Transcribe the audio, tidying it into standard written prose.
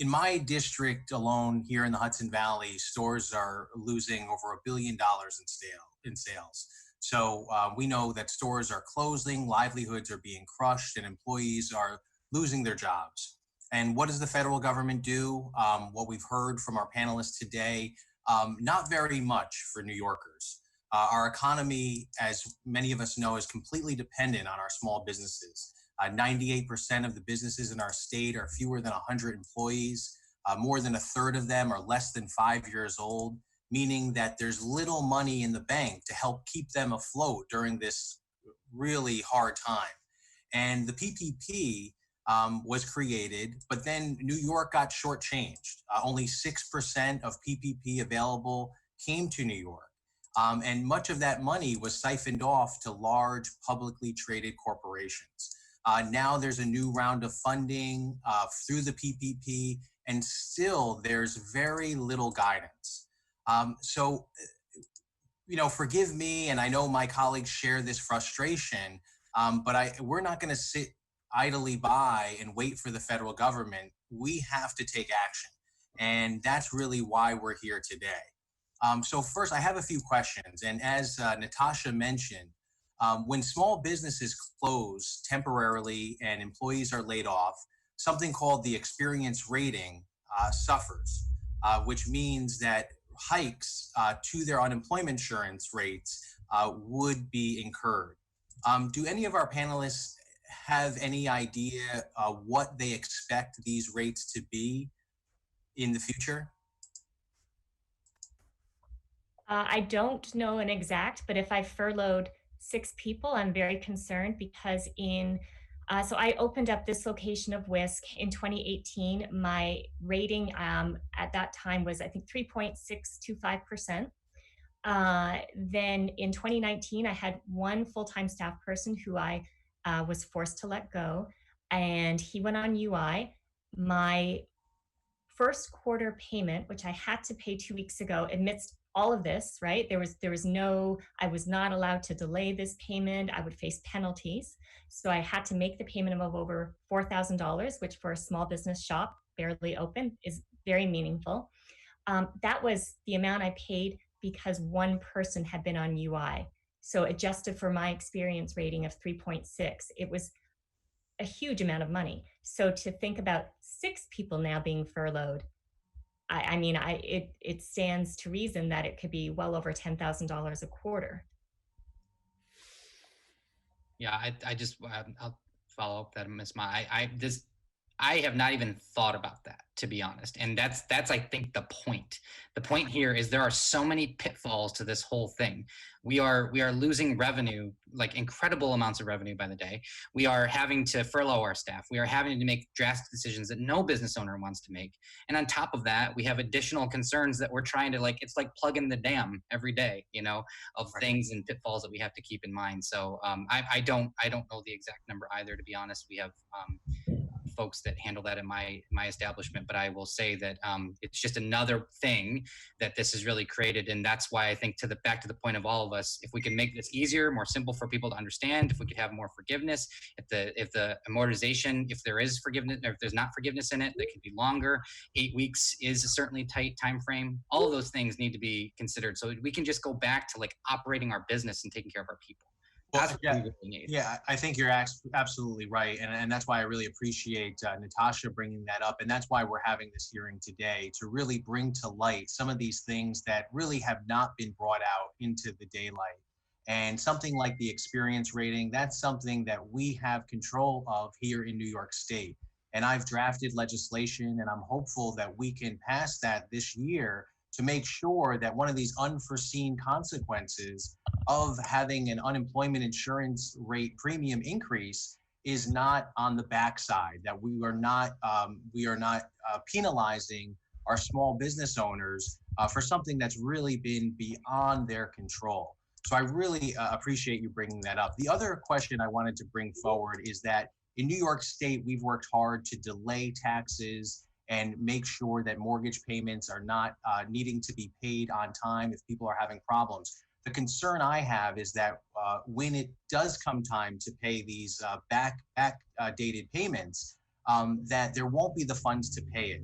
In my district alone here in the Hudson Valley, stores are losing over $1 billion in sales. So we know that stores are closing, livelihoods are being crushed, and employees are losing their jobs. And what does the federal government do? What we've heard from our panelists today, not very much for New Yorkers. Our economy, as many of us know, is completely dependent on our small businesses. 98% of the businesses in our state are fewer than 100 employees. More than a third of them are less than 5 years old, meaning that there's little money in the bank to help keep them afloat during this really hard time. And the PPP was created, but then New York got shortchanged. Only 6% of PPP available came to New York. And much of that money was siphoned off to large publicly traded corporations. Now there's a new round of funding through the PPP, and still there's very little guidance. So, forgive me, and I know my colleagues share this frustration, but we're not going to sit idly by and wait for the federal government. We have to take action, and that's really why we're here today. So first, I have a few questions, and as Natasha mentioned, when small businesses close temporarily and employees are laid off, something called the experience rating suffers, which means that hikes to their unemployment insurance rates would be incurred. Do any of our panelists have any idea what they expect these rates to be in the future? I don't know an exact, but if I furloughed 6 people, I'm very concerned because so I opened up this location of Whisk in 2018. My rating at that time was, I think, 3.625%. Then in 2019, I had one full-time staff person who I was forced to let go, and he went on UI. My first quarter payment, which I had to pay 2 weeks ago, amidst all of this, right? There was no, I was not allowed to delay this payment. I would face penalties. So I had to make the payment of over $4,000, which for a small business shop, barely open, is very meaningful. That was the amount I paid because one person had been on UI. So adjusted for my experience rating of 3.6, it was a huge amount of money. So to think about 6 people now being furloughed, it stands to reason that it could be well over $10,000 a quarter. Yeah, I'll follow up that, Ms. Ma. I have not even thought about that, to be honest. And that's I think the point. The point here is there are so many pitfalls to this whole thing. We are losing revenue, like incredible amounts of revenue by the day. We are having to furlough our staff. We are having to make drastic decisions that no business owner wants to make. And on top of that, we have additional concerns that we're trying to it's like plugging the dam every day, of things and pitfalls that we have to keep in mind. So I don't know the exact number either, to be honest. We have folks that handle that in my establishment, but I will say that it's just another thing that this has really created, and that's why I think back to the point of all of us, if we can make this easier, more simple for people to understand, if we could have more forgiveness, if the amortization, if there is forgiveness, or if there's not forgiveness in it, that could be longer. 8 weeks is a certainly tight time frame. All of those things need to be considered, so we can just go back to operating our business and taking care of our people. Well, yeah, I think you're absolutely right. And that's why I really appreciate Natasha bringing that up. And that's why we're having this hearing today, to really bring to light some of these things that really have not been brought out into the daylight. And something like the experience rating, that's something that we have control of here in New York State. And I've drafted legislation, and I'm hopeful that we can pass that this year to make sure that one of these unforeseen consequences of having an unemployment insurance rate premium increase is not on the backside, that we are not penalizing our small business owners for something that's really been beyond their control. So I really appreciate you bringing that up. The other question I wanted to bring forward is that in New York State, we've worked hard to delay taxes and make sure that mortgage payments are not needing to be paid on time if people are having problems. The concern I have is that when it does come time to pay these backdated payments, that there won't be the funds to pay it.